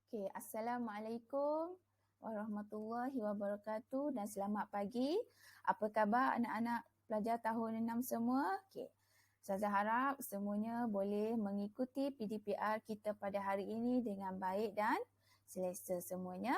Okay, Assalamualaikum warahmatullahi wabarakatuh dan selamat pagi. Apa khabar anak-anak pelajar tahun 6 semua? Okay. Ustazah harap semuanya boleh mengikuti PDPR kita pada hari ini dengan baik dan selesa semuanya.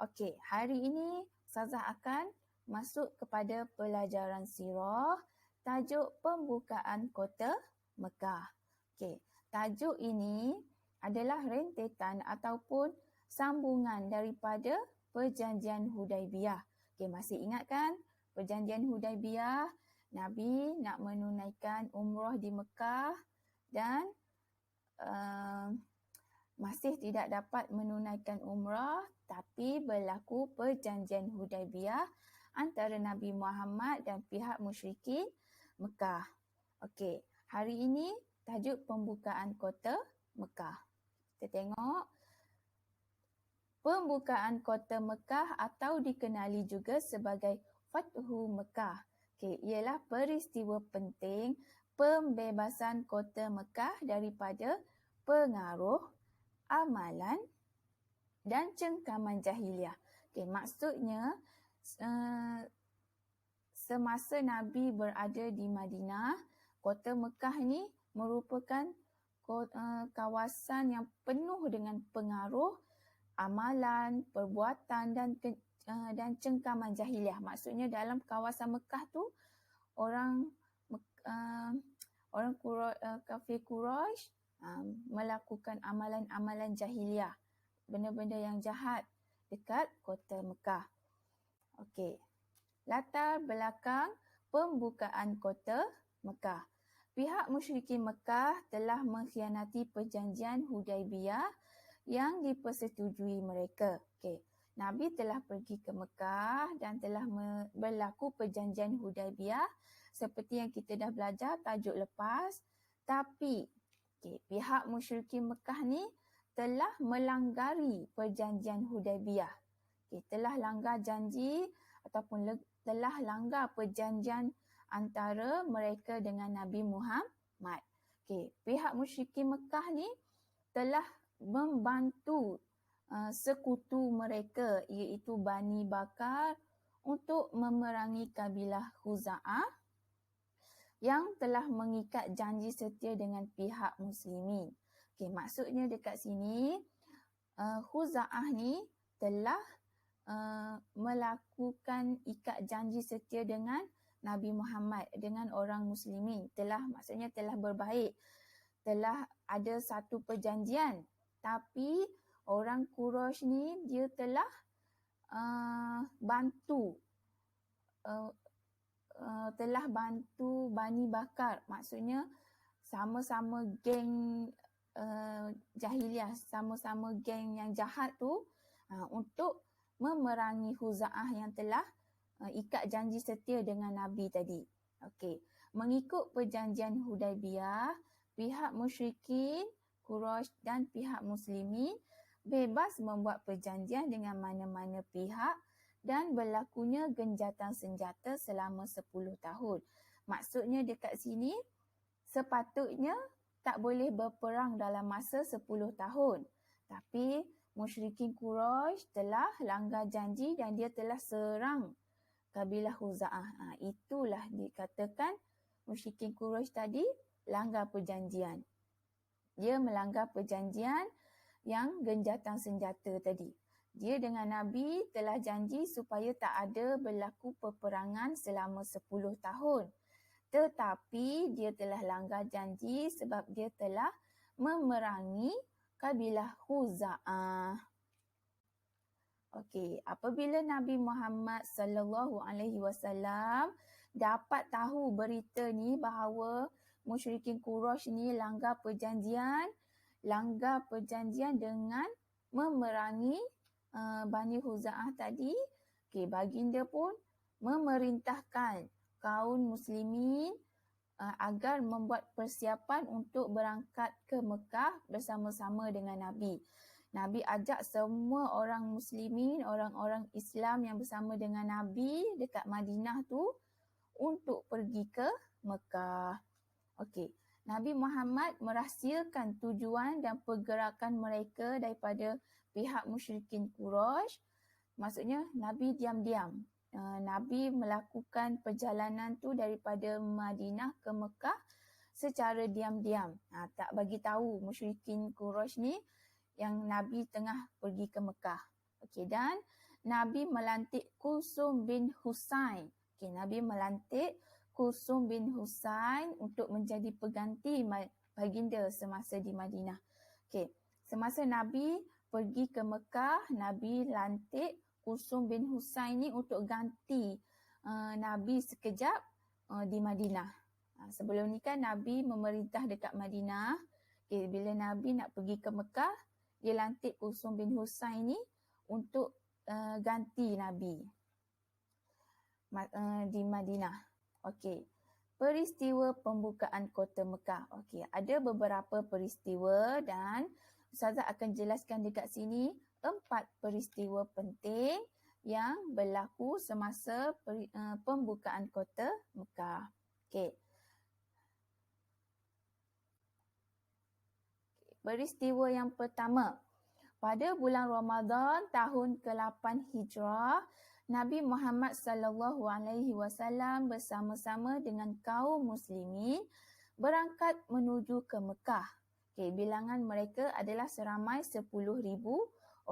Okay, hari ini Ustazah akan masuk kepada pelajaran sirah tajuk pembukaan kota Mekah. Okay, tajuk ini adalah rentetan ataupun sambungan daripada Perjanjian Hudaibiyah. Okey, masih ingat kan Perjanjian Hudaibiyah? Nabi nak menunaikan umrah di Mekah dan masih tidak dapat menunaikan umrah tapi berlaku Perjanjian Hudaibiyah antara Nabi Muhammad dan pihak musyrikin Mekah. Okey, hari ini tajuk pembukaan kota Mekah. Kita tengok pembukaan kota Mekah atau dikenali juga sebagai Fathu Mekah. Okay, ialah peristiwa penting pembebasan kota Mekah daripada pengaruh amalan dan cengkaman jahiliah. Okay, maksudnya semasa Nabi berada di Madinah, kota Mekah ni merupakan kawasan yang penuh dengan pengaruh amalan, perbuatan dan cengkaman jahiliah. Maksudnya dalam kawasan Mekah tu orang kafir Quraisy melakukan amalan-amalan jahiliah, benda-benda yang jahat dekat kota Mekah. Okey. Latar belakang pembukaan kota Mekah. Pihak musyrikin Mekah telah mengkhianati perjanjian Hudaibiyah yang dipersetujui mereka. Okay. Nabi telah pergi ke Mekah dan telah berlaku perjanjian Hudaibiyah seperti yang kita dah belajar tajuk lepas. Tapi pihak musyrikin Mekah ni telah melanggari perjanjian Hudaibiyah. Telah langgar janji ataupun telah langgar perjanjian antara mereka dengan Nabi Muhammad. Pihak musyrikin Mekah ni telah membantu sekutu mereka iaitu Bani Bakar untuk memerangi kabilah Khuza'ah yang telah mengikat janji setia dengan pihak muslimin. Maksudnya dekat sini Khuza'ah ni telah melakukan ikat janji setia dengan Nabi Muhammad, dengan orang muslimin. Maksudnya telah berbaik. Telah ada satu perjanjian. Tapi orang Quraisy ni dia telah bantu Bani Bakar. Maksudnya sama-sama geng jahiliah, sama-sama geng yang jahat tu untuk memerangi Khuza'ah yang telah ikat janji setia dengan Nabi tadi. Okey, mengikut perjanjian Hudaibiyah, pihak musyrikin, Quraisy dan pihak muslimin bebas membuat perjanjian dengan mana-mana pihak dan berlakunya genjatan senjata selama 10 tahun. Maksudnya dekat sini sepatutnya tak boleh berperang dalam masa 10 tahun. Tapi musyrikin Quraisy telah langgar janji dan dia telah serang kabilah Khuza'ah. Itulah dikatakan musyrikin Quraisy tadi langgar perjanjian. Dia melanggar perjanjian yang genjatan senjata tadi. Dia dengan Nabi telah janji supaya tak ada berlaku peperangan selama 10 tahun. Tetapi dia telah langgar janji sebab dia telah memerangi kabilah Khuza'ah. Okey, apabila Nabi Muhammad sallallahu alaihi wasallam dapat tahu berita ni bahawa musyrikin Quraisy ni langgar perjanjian dengan memerangi Bani Khuza'ah tadi, baginda pun memerintahkan kaum muslimin agar membuat persiapan untuk berangkat ke Mekah bersama-sama dengan Nabi. Nabi ajak semua orang muslimin, orang-orang Islam yang bersama dengan Nabi dekat Madinah tu untuk pergi ke Mekah. Okey. Nabi Muhammad merahsiakan tujuan dan pergerakan mereka daripada pihak musyrikin Quraisy. Maksudnya Nabi diam-diam. Nabi melakukan perjalanan tu daripada Madinah ke Mekah secara diam-diam. Tak bagi tahu musyrikin Quraisy ni yang Nabi tengah pergi ke Mekah. Okey, dan Nabi melantik Kulsum bin Husain. Okey, Nabi melantik Kulsum bin Husain untuk menjadi pengganti baginda semasa di Madinah. Okey, semasa Nabi pergi ke Mekah, Nabi lantik Kulsum bin Husain ni untuk ganti Nabi sekejap di Madinah. Sebelum ni kan Nabi memerintah dekat Madinah. Okay, bila Nabi nak pergi ke Mekah, dia lantik Kulsum bin Husain ni untuk ganti Nabi di Madinah. Okey, peristiwa pembukaan kota Mekah. Okey, ada beberapa peristiwa dan Ustazah akan jelaskan dekat sini 4 peristiwa penting yang berlaku semasa pembukaan kota Mekah. Okey. Peristiwa yang pertama, pada bulan Ramadan tahun ke-8 Hijrah, Nabi Muhammad SAW bersama-sama dengan kaum muslimin berangkat menuju ke Mekah. Okey, bilangan mereka adalah seramai 10,000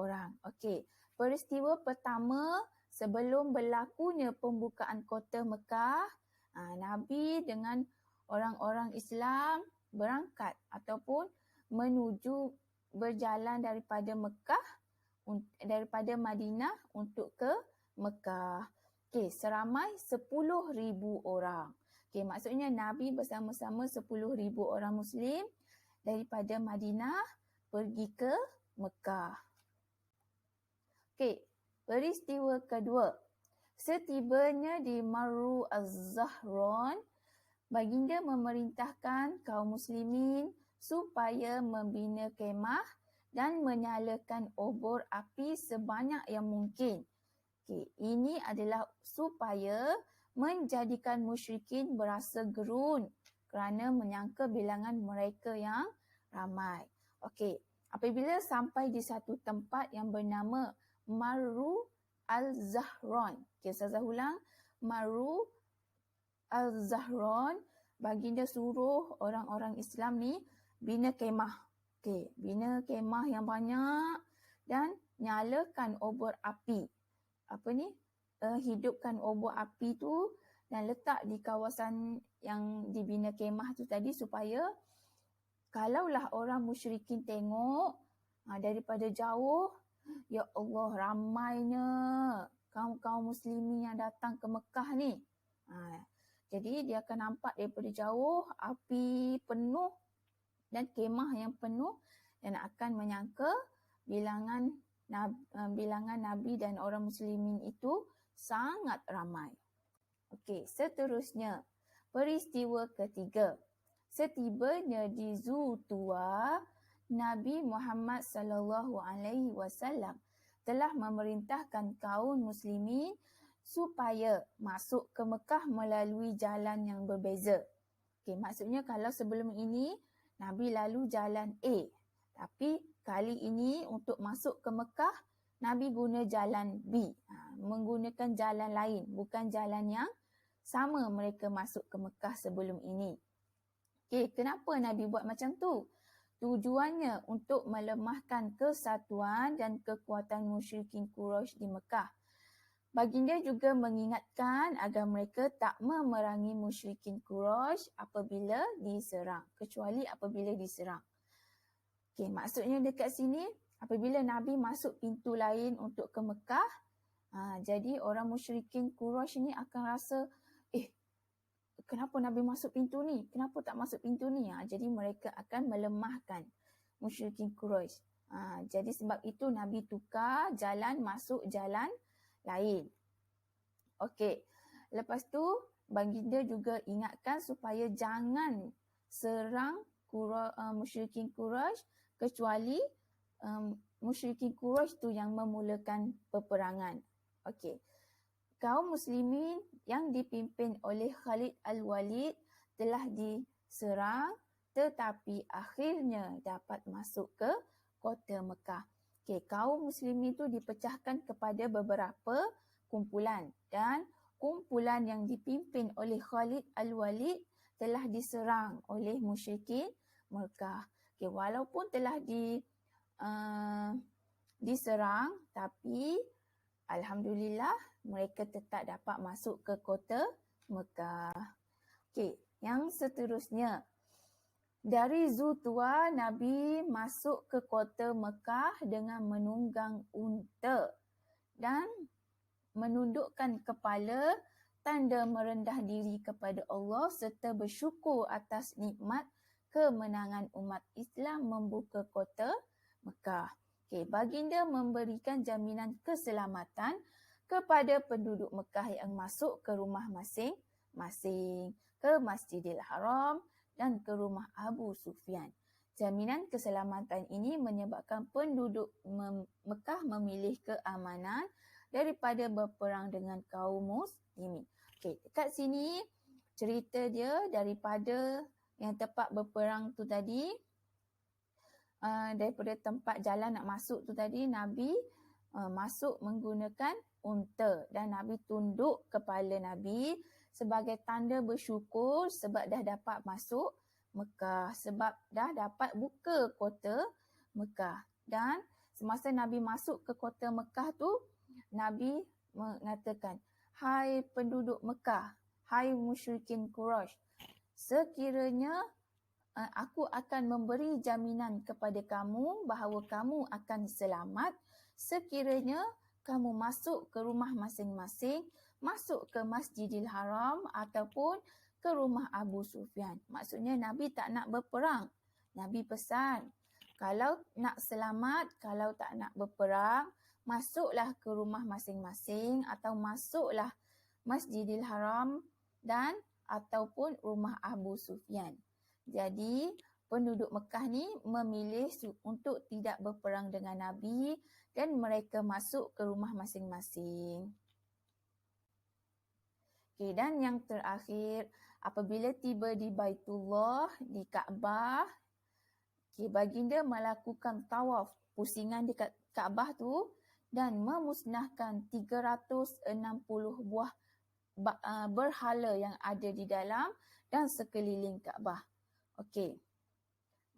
orang. Okey, peristiwa pertama sebelum berlakunya pembukaan kota Mekah, Nabi dengan orang-orang Islam berangkat ataupun menuju berjalan daripada Madinah untuk ke Mekah. Okey, seramai 10,000 orang. Okey, maksudnya Nabi bersama-sama 10,000 orang Muslim daripada Madinah pergi ke Mekah. Okey, peristiwa kedua. Setibanya di Marru Az-Zahran, baginda memerintahkan kaum muslimin supaya membina kemah dan menyalakan obor api sebanyak yang mungkin. Okay, ini adalah supaya menjadikan musyrikin berasa gerun kerana menyangka bilangan mereka yang ramai. Okey, apabila sampai di satu tempat yang bernama Marru Al-Zahran. Okay, Ustazah ulang. Marru Al-Zahran, baginda suruh orang-orang Islam ni bina kemah. Okey, bina kemah yang banyak dan nyalakan obor api. Hidupkan obor api tu dan letak di kawasan yang dibina kemah tu tadi supaya kalaulah orang musyrikin tengok daripada jauh, ya Allah, ramainya kaum-kaum muslimin yang datang ke Mekah ni. Jadi dia akan nampak daripada jauh api penuh dan kemah yang penuh dan akan menyangka bilangan Nabi dan orang muslimin itu sangat ramai. Okey, seterusnya peristiwa ketiga. Setibanya di Zutua, Nabi Muhammad SAW telah memerintahkan kaum muslimin supaya masuk ke Mekah melalui jalan yang berbeza. Okey, maksudnya kalau sebelum ini Nabi lalu jalan A, tapi kali ini untuk masuk ke Mekah, Nabi guna jalan B. Menggunakan jalan lain, bukan jalan yang sama mereka masuk ke Mekah sebelum ini. Okey, kenapa Nabi buat macam tu? Tujuannya untuk melemahkan kesatuan dan kekuatan musyrikin Quraisy di Mekah. Baginda juga mengingatkan agar mereka tak memerangi musyrikin Quraisy apabila diserang, kecuali apabila diserang. Okey, maksudnya dekat sini apabila Nabi masuk pintu lain untuk ke Mekah, jadi orang musyrikin Quraisy ni akan rasa, kenapa Nabi masuk pintu ni? Kenapa tak masuk pintu ni? Jadi mereka akan melemahkan musyrikin Quraisy. Jadi sebab itu Nabi tukar jalan masuk jalan lain. Okey, lepas tu baginda juga ingatkan supaya jangan serang musyrikin Quraisy kecuali musyrikin Quraisy tu yang memulakan peperangan. Okey. Kaum muslimin yang dipimpin oleh Khalid Al-Walid telah diserang, tetapi akhirnya dapat masuk ke kota Mekah. Okey, kaum muslimin itu dipecahkan kepada beberapa kumpulan dan kumpulan yang dipimpin oleh Khalid Al-Walid telah diserang oleh musyrikin Mekah. Okey, walaupun telah diserang, tapi alhamdulillah mereka tetap dapat masuk ke kota Mekah. Okey, yang seterusnya. Dari Zutua, Nabi masuk ke kota Mekah dengan menunggang unta dan menundukkan kepala, tanda merendah diri kepada Allah serta bersyukur atas nikmat kemenangan umat Islam membuka kota Mekah. Okey, baginda memberikan jaminan keselamatan kepada penduduk Mekah yang masuk ke rumah masing-masing, ke Masjidil Haram dan ke rumah Abu Sufyan. Jaminan keselamatan ini menyebabkan penduduk Mekah memilih keamanan daripada berperang dengan kaum muslimin. Okey, dekat sini cerita dia daripada yang tempat berperang tu tadi, daripada tempat jalan nak masuk tu tadi, Nabi masuk menggunakan unta dan Nabi tunduk kepala Nabi sebagai tanda bersyukur sebab dah dapat masuk Mekah, sebab dah dapat buka kota Mekah. Dan semasa Nabi masuk ke kota Mekah tu, Nabi mengatakan, "Hai penduduk Mekah, hai musyrikin Quraisy, sekiranya aku akan memberi jaminan kepada kamu bahawa kamu akan selamat sekiranya kamu masuk ke rumah masing-masing, masuk ke Masjidil Haram ataupun ke rumah Abu Sufyan." Maksudnya Nabi tak nak berperang. Nabi pesan, kalau nak selamat, kalau tak nak berperang, masuklah ke rumah masing-masing atau masuklah Masjidil Haram dan ataupun rumah Abu Sufyan. Jadi penduduk Mekah ni memilih untuk tidak berperang dengan Nabi dan mereka masuk ke rumah masing-masing. Okay, dan yang terakhir, apabila tiba di Baitullah, di Kaabah, okay, baginda melakukan tawaf pusingan dekat Kaabah tu dan memusnahkan 360 buah berhala yang ada di dalam dan sekeliling Kaabah. Okey.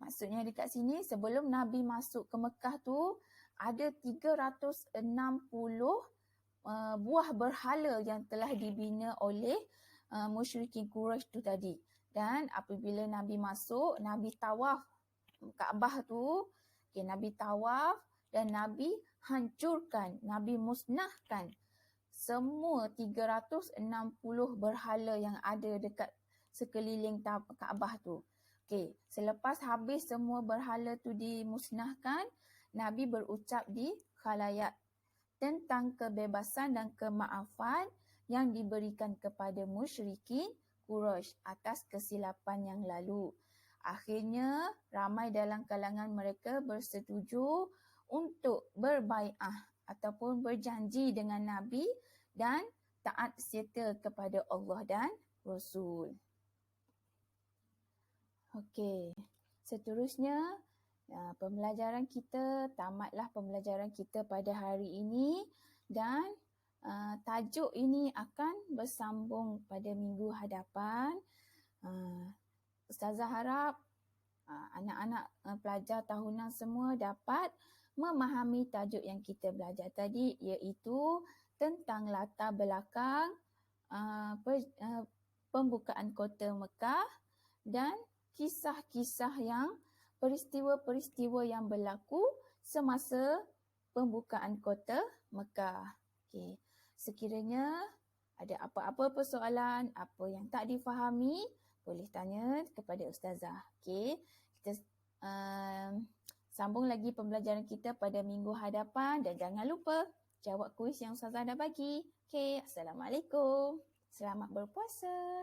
Maksudnya dekat sini sebelum Nabi masuk ke Mekah tu ada 360 buah berhala yang telah dibina oleh musyrikin Quraisy tu tadi. Dan apabila Nabi masuk, Nabi tawaf Kaabah tu, okay, Nabi tawaf dan Nabi hancurkan, Nabi musnahkan semua 360 berhala yang ada dekat sekeliling Kaabah tu. Okey, selepas habis semua berhala tu dimusnahkan, Nabi berucap di khalayak tentang kebebasan dan kemaafan yang diberikan kepada musyrikin Quraisy atas kesilapan yang lalu. Akhirnya, ramai dalam kalangan mereka bersetuju untuk berbai'ah ataupun berjanji dengan Nabi dan taat setia kepada Allah dan Rasul. Okey, seterusnya tamatlah pembelajaran kita pada hari ini dan tajuk ini akan bersambung pada minggu hadapan. Ustazah harap anak-anak pelajar tahunan semua dapat memahami tajuk yang kita belajar tadi, iaitu tentang latar belakang pembukaan kota Mekah dan kisah-kisah yang peristiwa-peristiwa yang berlaku semasa pembukaan kota Mekah. Okey, sekiranya ada apa-apa persoalan, apa yang tak difahami, boleh tanya kepada Ustazah. Okey, kita sambung lagi pembelajaran kita pada minggu hadapan dan jangan lupa jawab kuis yang Ustazah dah bagi. Okey, Assalamualaikum. Selamat berpuasa.